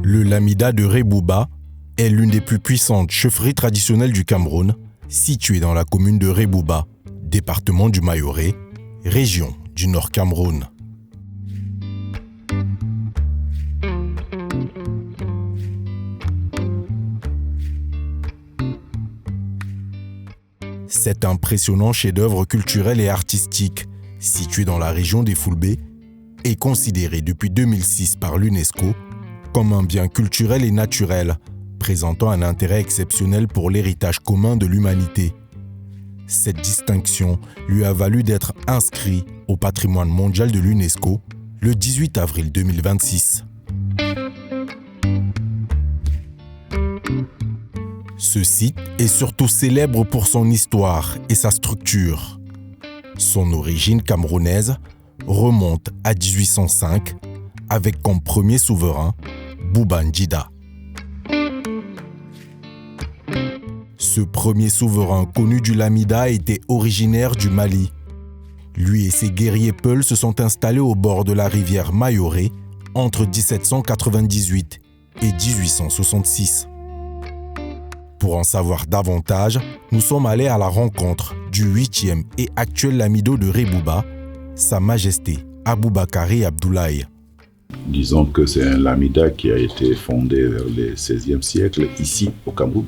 Le Lamida de Rebouba est l'une des plus puissantes chefferies traditionnelles du Cameroun, située dans la commune de Rebouba, département du Mayoré, région du Nord Cameroun. Cet impressionnant chef-d'œuvre culturel et artistique, situé dans la région des Foulbé, est considéré depuis 2006 par l'UNESCO comme un bien culturel et naturel, présentant un intérêt exceptionnel pour l'héritage commun de l'humanité. Cette distinction lui a valu d'être inscrit au patrimoine mondial de l'UNESCO le 18 avril 2026. Ce site est surtout célèbre pour son histoire et sa structure. Son origine camerounaise remonte à 1805 avec comme premier souverain Boubangida. Ce premier souverain connu du Lamida était originaire du Mali. Lui et ses guerriers Peuls se sont installés au bord de la rivière Mayoré entre 1798 et 1866. Pour en savoir davantage, nous sommes allés à la rencontre du 8e et actuel Lamido de Rebouba, Sa Majesté Aboubakari Abdoulaye. Disons que c'est un Lamida qui a été fondé vers le XVIe siècle ici au Cameroun,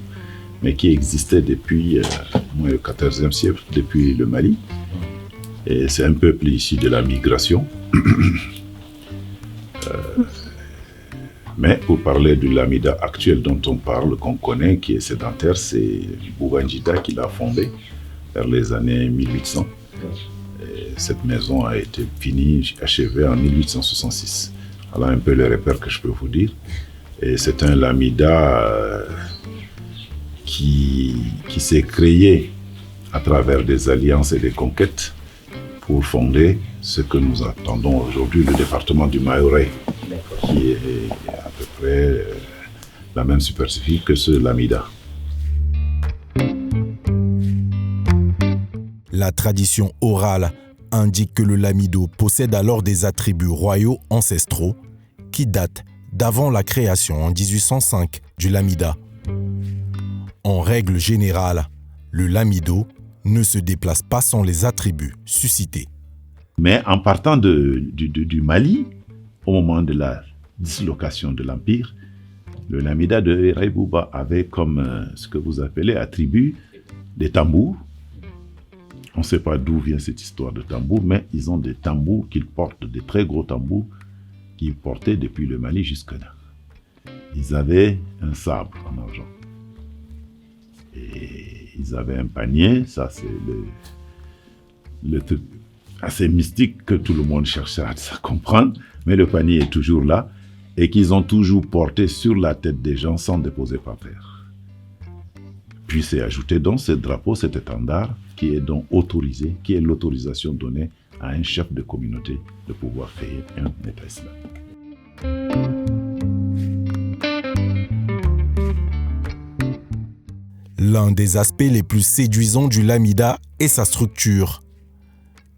mais qui existait depuis le XIVe siècle, depuis le Mali. Et c'est un peuple issu de la migration. Mais pour parler du Lamida actuel dont on parle, qu'on connaît, qui est sédentaire, c'est Boubangida qui l'a fondé vers les années 1800. Et cette maison a été achevée en 1866. Voilà un peu les repères que je peux vous dire. Et c'est un Lamida qui s'est créé à travers des alliances et des conquêtes pour fonder ce que nous attendons aujourd'hui, le département du Mayoré, qui est à peu près la même superficie que ce Lamida. La tradition orale indique que le Lamido possède alors des attributs royaux ancestraux qui datent d'avant la création en 1805 du Lamida. En règle générale, le Lamido ne se déplace pas sans les attributs suscités. Mais en partant du Mali, au moment de la dislocation de l'Empire, le Lamida de Rebouba avait comme ce que vous appelez attribut des tambours. On ne sait pas d'où vient cette histoire de tambour, mais ils ont des tambours qu'ils portent, des très gros tambours qu'ils portaient depuis le Mali jusque là. Ils avaient un sabre en argent. Et ils avaient un panier, ça c'est le truc assez mystique que tout le monde cherche à comprendre, mais le panier est toujours là et qu'ils ont toujours porté sur la tête des gens sans déposer par terre. Puis c'est ajouté donc ce drapeau, cet étendard qui est donc autorisé, qui est l'autorisation donnée à un chef de communauté de pouvoir créer un État islamique. L'un des aspects les plus séduisants du Lamida est sa structure.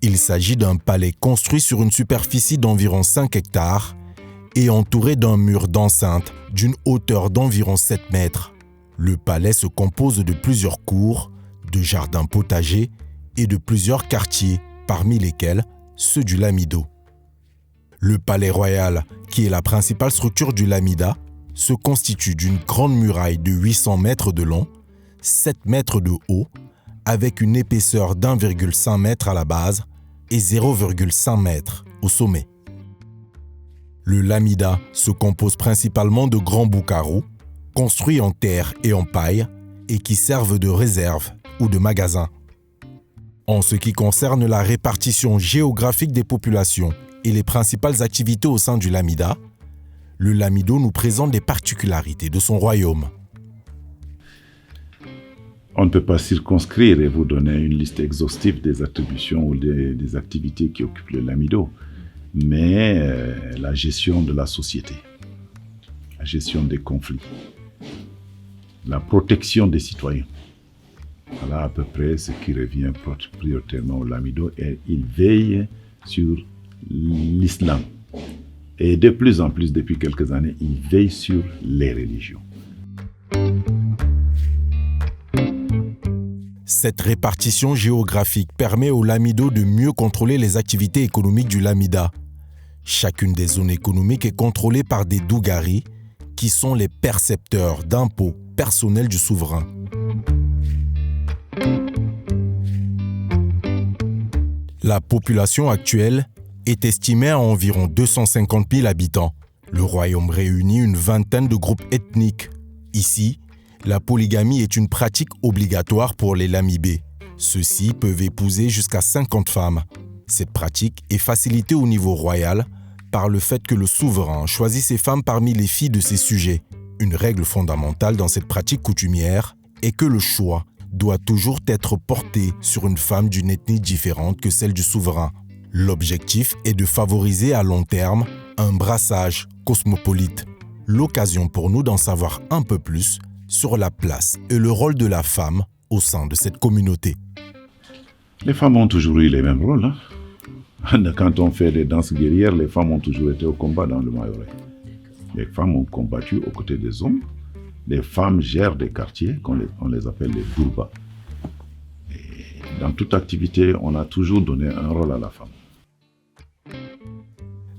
Il s'agit d'un palais construit sur une superficie d'environ 5 hectares et entouré d'un mur d'enceinte d'une hauteur d'environ 7 mètres. Le palais se compose de plusieurs cours, de jardins potagers et de plusieurs quartiers, parmi lesquels ceux du Lamido. Le palais royal, qui est la principale structure du Lamida, se constitue d'une grande muraille de 800 mètres de long, 7 mètres de haut, avec une épaisseur d'1,5 mètre à la base et 0,5 mètre au sommet. Le Lamida se compose principalement de grands boucarous, construits en terre et en paille, et qui servent de réserve ou de magasin. En ce qui concerne la répartition géographique des populations et les principales activités au sein du Lamida, le Lamido nous présente des particularités de son royaume. On ne peut pas circonscrire et vous donner une liste exhaustive des attributions ou des activités qui occupent le Lamido, mais la gestion de la société, la gestion des conflits, la protection des citoyens. Voilà à peu près ce qui revient prioritairement au Lamido, et il veille sur l'islam Et de plus en plus, depuis quelques années, ils veillent sur les religions. Cette répartition géographique permet au Lamido de mieux contrôler les activités économiques du Lamida. Chacune des zones économiques est contrôlée par des Dougari, qui sont les percepteurs d'impôts personnels du souverain. La population actuelle est estimée à environ 250 000 habitants. Le royaume réunit une vingtaine de groupes ethniques. Ici, la polygamie est une pratique obligatoire pour les Lamibés. Ceux-ci peuvent épouser jusqu'à 50 femmes. Cette pratique est facilitée au niveau royal par le fait que le souverain choisit ses femmes parmi les filles de ses sujets. Une règle fondamentale dans cette pratique coutumière est que le choix doit toujours être porté sur une femme d'une ethnie différente que celle du souverain. L'objectif est de favoriser à long terme un brassage cosmopolite. L'occasion pour nous d'en savoir un peu plus sur la place et le rôle de la femme au sein de cette communauté. Les femmes ont toujours eu les mêmes rôles. Quand on fait des danses guerrières, les femmes ont toujours été au combat dans le Mayorais. Les femmes ont combattu aux côtés des hommes. Les femmes gèrent des quartiers, on les appelle les bourbas. Et dans toute activité, on a toujours donné un rôle à la femme.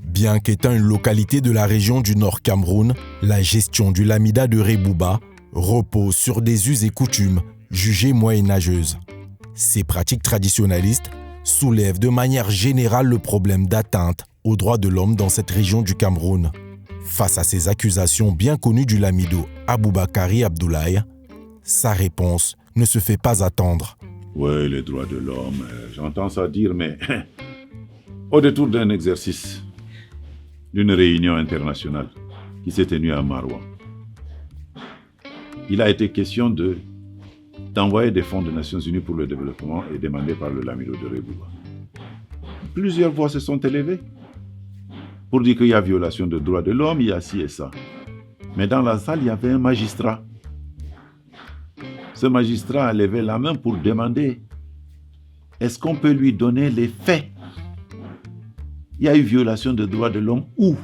Bien qu'étant une localité de la région du Nord Cameroun, la gestion du Lamida de Rebouba repose sur des us et coutumes jugées moyenâgeuses. Ces pratiques traditionnalistes soulèvent de manière générale le problème d'atteinte aux droits de l'homme dans cette région du Cameroun. Face à ces accusations bien connues du Lamido Aboubakari Abdoulaye, sa réponse ne se fait pas attendre. Oui, les droits de l'homme, j'entends ça dire, mais au détour d'un exercice, d'une réunion internationale qui s'est tenue à Maroua, il a été question d'envoyer des fonds des Nations Unies pour le développement et demandé par le Lamido de Rebouba. Plusieurs voix se sont élevées pour dire qu'il y a violation des droits de l'homme, il y a ci et ça. Mais dans la salle, il y avait un magistrat. Ce magistrat a levé la main pour demander est-ce qu'on peut lui donner les faits? Il y a eu violation des droits de l'homme où?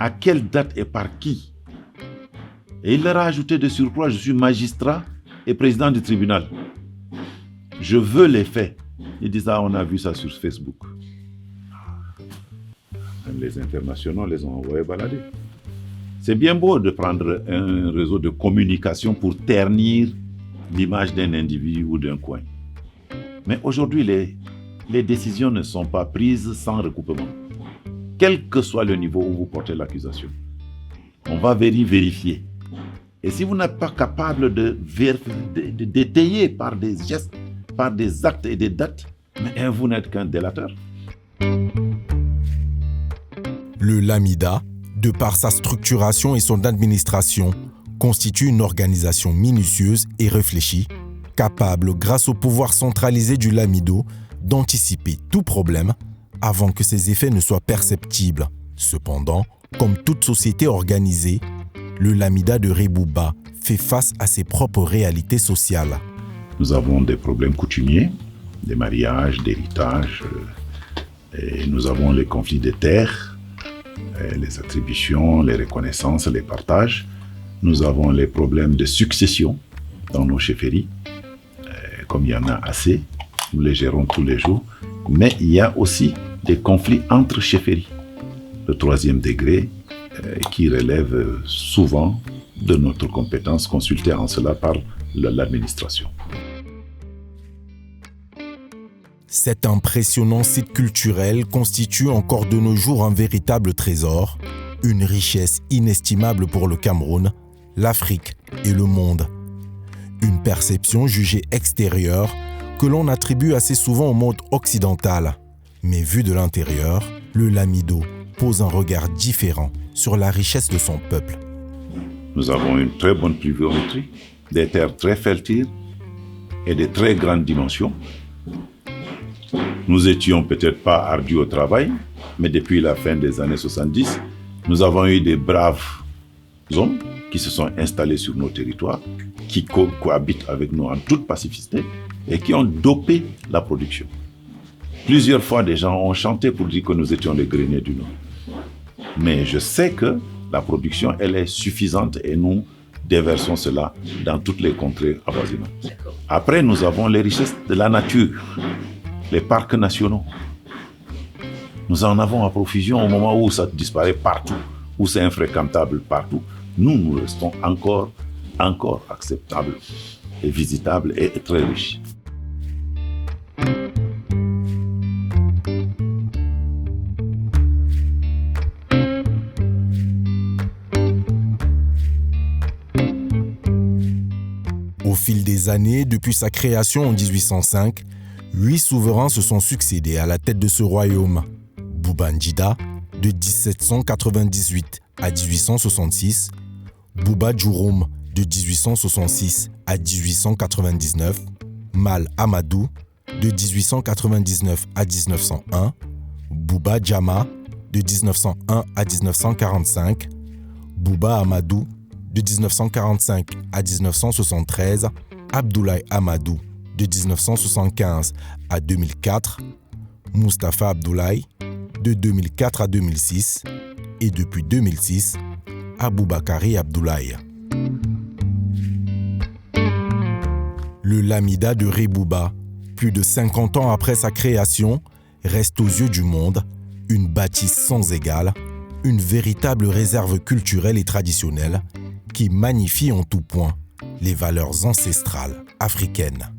À quelle date et par qui? Et il leur a ajouté de surcroît, je suis magistrat et président du tribunal. Je veux les faits. Il dit ça, on a vu ça sur Facebook. Les internationaux les ont envoyés balader. C'est bien beau de prendre un réseau de communication pour ternir l'image d'un individu ou d'un coin. Mais aujourd'hui, les décisions ne sont pas prises sans recoupement. Quel que soit le niveau où vous portez l'accusation, on va vérifier. Et si vous n'êtes pas capable de détailler par des gestes, par des actes et des dates, mais vous n'êtes qu'un délateur. Le Lamida, de par sa structuration et son administration, constitue une organisation minutieuse et réfléchie, capable, grâce au pouvoir centralisé du Lamido, d'anticiper tout problème avant que ses effets ne soient perceptibles. Cependant, comme toute société organisée, le Lamida de Rebouba fait face à ses propres réalités sociales. Nous avons des problèmes coutumiers, des mariages, d'héritage, et nous avons les conflits de terres, les attributions, les reconnaissances, les partages. Nous avons les problèmes de succession dans nos chefferies, comme il y en a assez, nous les gérons tous les jours, mais il y a aussi des conflits entre chefferies. Le 3e degré, qui relève souvent de notre compétence, consultée en cela par l'administration. Cet impressionnant site culturel constitue encore de nos jours un véritable trésor, une richesse inestimable pour le Cameroun, l'Afrique et le monde. Une perception jugée extérieure que l'on attribue assez souvent au monde occidental. Mais vu de l'intérieur, le Lamido pose un regard différent sur la richesse de son peuple. Nous avons une très bonne pluviométrie, des terres très fertiles et de très grandes dimensions. Nous étions peut-être pas ardus au travail, mais depuis la fin des années 70, nous avons eu des braves hommes qui se sont installés sur nos territoires, qui cohabitent avec nous en toute pacificité et qui ont dopé la production. Plusieurs fois, des gens ont chanté pour dire que nous étions les greniers du Nord. Mais je sais que la production, elle est suffisante et nous déversons cela dans toutes les contrées avoisinantes. Après, nous avons les richesses de la nature, les parcs nationaux. Nous en avons à profusion au moment où ça disparaît partout, où c'est infréquentable partout. Nous restons encore acceptables et visitables et très riches. Au fil des années, depuis sa création en 1805, 8 souverains se sont succédés à la tête de ce royaume. Boubangida, de 1798 à 1866, Bouba Djouroum, de 1866 à 1899, Mal Amadou, de 1899 à 1901, Bouba Djama, de 1901 à 1945, Bouba Amadou, de 1945 à 1973, Abdoulaye Amadou, de 1975 à 2004, Mustapha Abdoulaye, de 2004 à 2006, et depuis 2006, Aboubakari Abdoulaye. Le Lamida de Ré-Bouba, plus de 50 ans après sa création, reste aux yeux du monde une bâtisse sans égale, une véritable réserve culturelle et traditionnelle qui magnifie en tout point les valeurs ancestrales africaines.